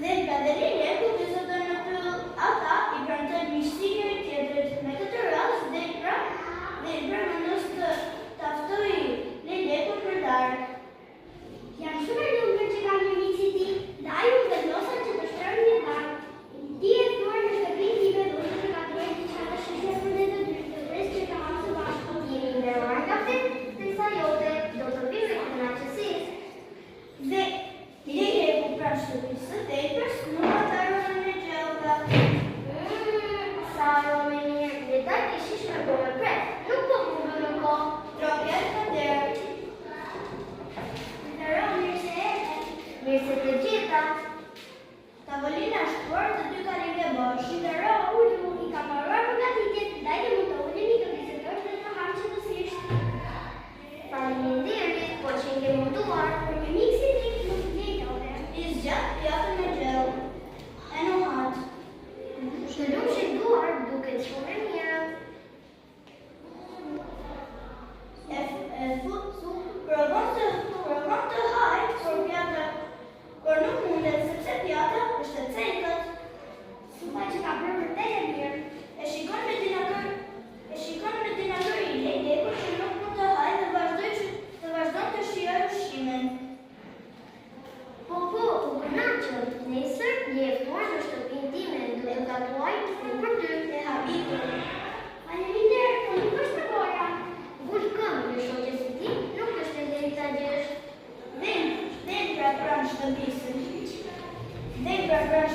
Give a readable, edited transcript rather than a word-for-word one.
Dhe Katerine ku vizitoj në pyll ata I premtojnë miqësi njëri tjetrit. Me këtë rast dhe I përmendos të taftoj Lelekun për darkë. Jam shumë e lumtur që kam një miq si ti, dhe ai më vendosa që të shtrojmë një darkë. Ti e thuar në shtëpinë time dhe unë të gatroj diçka të shishme për ne të dy, të vres që të hamë së bashku. Jemi nderuar nga ftet, ndërsa jote do të vi me kënaqësisë. Dhe Leleku pranë shtëpisë së tepërs nuk ata aromen e gjellta. Sa arome mirë, dhe darkë I shishme po me pret, nuk po humbë në kohë. Tropja të derë. Mirë se të gjitha. Tavolina shtuar të dy karige bosh. Ndërro, ullu, I kam marruar përgatitjet, dajte mund të ulemi të vizitosh dhe të hamë qëtësisht. Faleminderit, po që nge munduar, për një mik si ti nuk të njëjtote. I zgjat pjatën me gjell. E nuhat. Shëllum shënduar, duket shumë e mirë. Provon të haj për pjata, por nuk mundet sepse pjata është e cekët. Supa që ka bërë vërtet e mirë. E shikon me dinatër I Leleku që nuk mund të haj dhe vazhdon të shijojë ushqimin. Po, u kënaqëm. Nesër, je e ftuar në shtëpinë time, do të gatuaj ushqim për ty. E habitur. Faleminderit, po nuk është e goja. Vulkën në shoqe si ti, nuk është e drejta gjësh. Vem pra pranë shtëpisë. Vem pra pranë